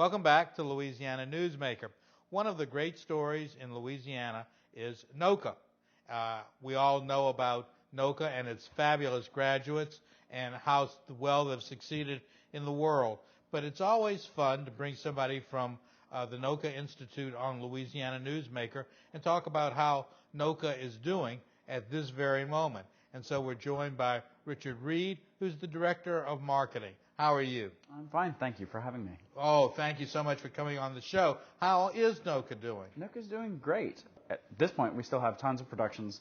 Welcome back to Louisiana Newsmaker. One of the great stories in Louisiana is NOCCA. We all know about NOCCA and its fabulous graduates and how well they've succeeded in the world. But it's always fun to bring somebody from the NOCCA Institute on Louisiana Newsmaker and talk about how NOCCA is doing at this very moment. And so we're joined by Richard Reed, who's the Director of Marketing. How are you? I'm fine, thank you for having me. Oh, thank you so much for coming on the show. How is NOCCA doing? NOCCA's doing great. At this point, we still have tons of productions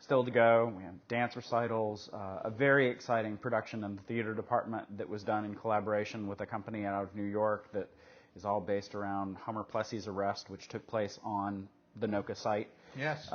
still to go. We have dance recitals, a very exciting production in the theater department that was done in collaboration with a company out of New York that is all based around Homer Plessy's arrest, which took place on the NOCCA site. Yes.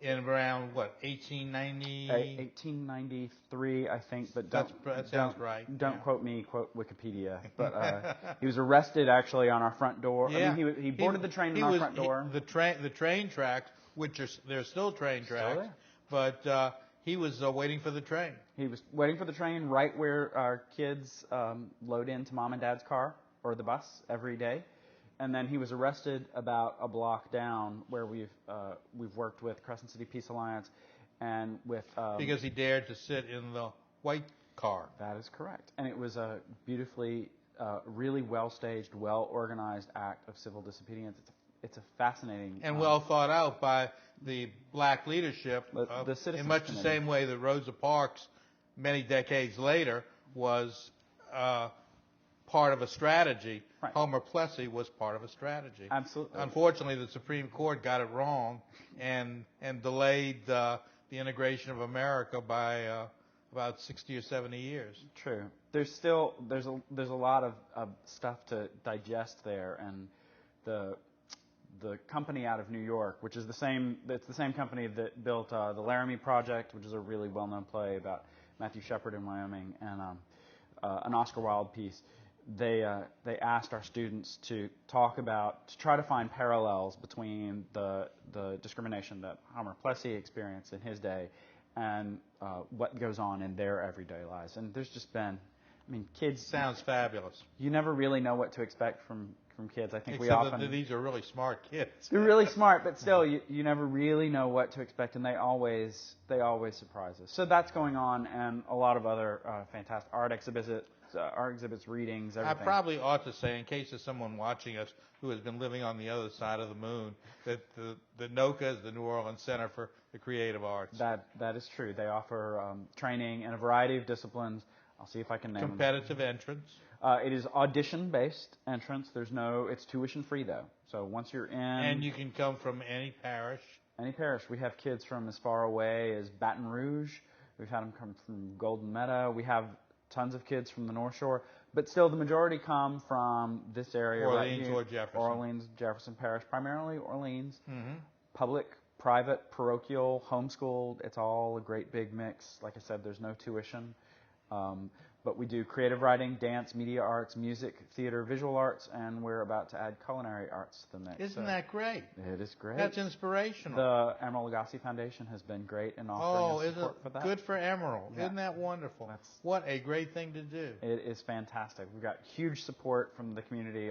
In around, what, 1890? 1893, I think, but that sounds right. Don't quote me, quote Wikipedia. But he was arrested actually on our front door. Yeah. I mean, he boarded the train on our front door. The train tracks, which they're still train tracks, but he was waiting for the train. He was waiting for the train right where our kids load into mom and dad's car or the bus every day. And then he was arrested about a block down where we've worked with Crescent City Peace Alliance and with because he dared to sit in the white car. That is correct, and it was a beautifully, really well staged, well organized act of civil disobedience. It's a fascinating and well thought out by the black leadership. The in much the same way that Rosa Parks, many decades later, was part of a strategy. Right. Homer Plessy was part of a strategy. Absolutely. Unfortunately, the Supreme Court got it wrong and delayed the integration of America by about 60 or 70 years. True. There's a lot of stuff to digest there, and the company out of New York, which is the same company that built the Laramie Project, which is a really well-known play about Matthew Shepard in Wyoming, and an Oscar Wilde piece. They asked our students to try to find parallels between the discrimination that Homer Plessy experienced in his day and what goes on in their everyday lives. And there's just been, kids. Sounds fabulous. You never really know what to expect from kids. I think Except that these are really smart kids. They're really smart, but still, you never really know what to expect, and they always surprise us. So that's going on, and a lot of other fantastic art exhibits, readings, everything. I probably ought to say, in case there's someone watching us who has been living on the other side of the moon, that the NOCCA is the New Orleans Center for the Creative Arts. That is true. They offer training in a variety of disciplines. I'll see if I can name them. Competitive entrance. It is audition-based entrance. It's tuition-free, though. So once you're in... And you can come from any parish. Any parish. We have kids from as far away as Baton Rouge. We've had them come from Golden Meadow. We have tons of kids from the North Shore. But still, the majority come from this area Orleans right here. or Jefferson. Orleans, Jefferson Parish. Primarily Orleans. Mm-hmm. Public, private, parochial, homeschooled. It's all a great big mix. Like I said, there's no tuition. But we do creative writing, dance, media arts, music, theater, visual arts, and we're about to add culinary arts to the mix. Isn't that great? It is great. That's inspirational. The Emeril Lagasse Foundation has been great in offering support for that. Good for Emeril. Yeah. Isn't that wonderful? What a great thing to do. It is fantastic. We've got huge support from the community.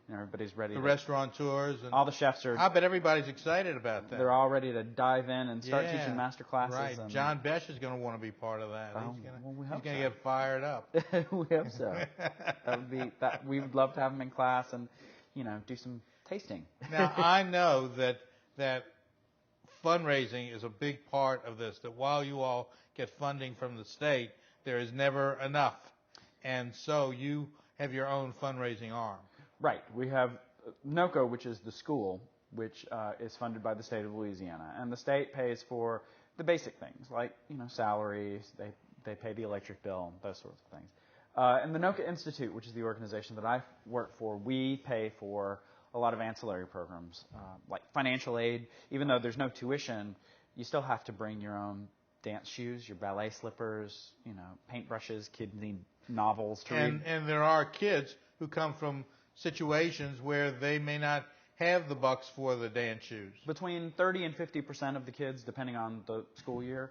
Everybody's ready. The restaurateurs and all the chefs are. I bet everybody's excited about that. They're all ready to dive in and start teaching master classes. Right. And John Besh is going to want to be part of that. He's going to get fired up. We hope so. We would love to have him in class and do some tasting. Now I know that fundraising is a big part of this. That while you all get funding from the state, there is never enough, and so you have your own fundraising arm. Right. We have NOCCA, which is the school, which is funded by the state of Louisiana. And the state pays for the basic things, like, salaries, they pay the electric bill, those sorts of things. And the NOCCA Institute, which is the organization that I work for, we pay for a lot of ancillary programs, like financial aid. Even though there's no tuition, you still have to bring your own dance shoes, your ballet slippers, paintbrushes, kids need novels to read. And there are kids who come from situations where they may not have the bucks for the dance shoes. Between 30 and 50% of the kids, depending on the school year,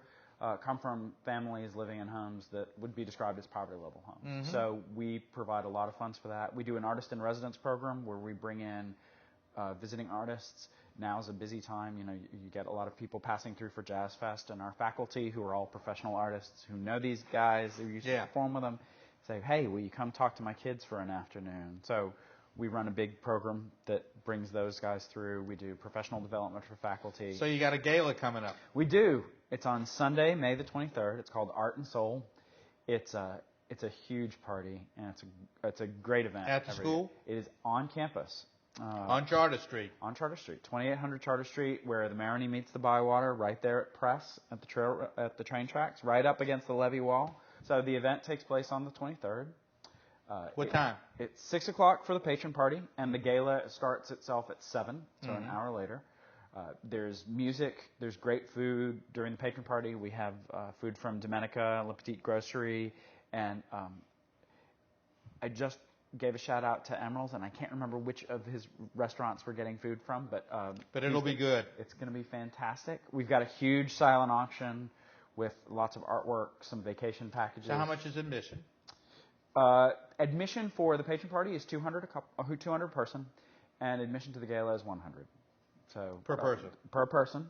come from families living in homes that would be described as poverty-level homes. Mm-hmm. So we provide a lot of funds for that. We do an artist-in-residence program where we bring in visiting artists. Now's a busy time. You know, you get a lot of people passing through for Jazz Fest, and our faculty, who are all professional artists who know these guys, who used to perform with them, say, hey, will you come talk to my kids for an afternoon? So we run a big program that brings those guys through. We do professional development for faculty. So you got a gala coming up. We do. It's on Sunday, May the 23rd. It's called Art and Soul. It's a huge party, and it's a great event. At the school? It is on campus. On Charter Street. On Charter Street, 2800 Charter Street, where the Marigny meets the Bywater, right there at Press, at the train tracks, right up against the levee wall. So the event takes place on the 23rd. What time? It's 6 o'clock for the patron party, and the gala starts itself at 7, so an hour later. There's music, there's great food. During the patron party, we have food from Domenica, La Petite Grocery, and I just gave a shout out to Emerald's, and I can't remember which of his restaurants we're getting food from, but it'll be good. It's going to be fantastic. We've got a huge silent auction with lots of artwork, some vacation packages. So how much is admission? Admission for the patron party is $200 a person, and admission to the gala is $100. So Per person. Per person.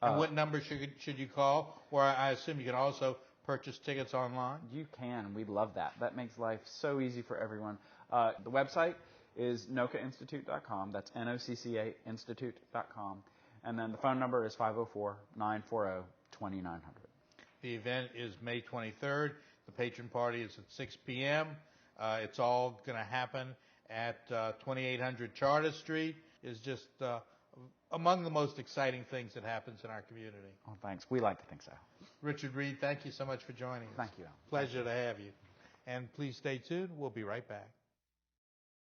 And what number should you call? Or I assume you can also purchase tickets online? You can. We love that. That makes life so easy for everyone. The website is NOCCAinstitute.com. That's NOCCA Institute.com. And then the phone number is 504-940-2900. The event is May 23rd. The patron party is at 6 p.m. It's all going to happen at 2800 Charter Street. It's just among the most exciting things that happens in our community. Oh, thanks. We like to think so. Richard Reed, thank you so much for joining us. Thank you. Pleasure to have you. And please stay tuned. We'll be right back.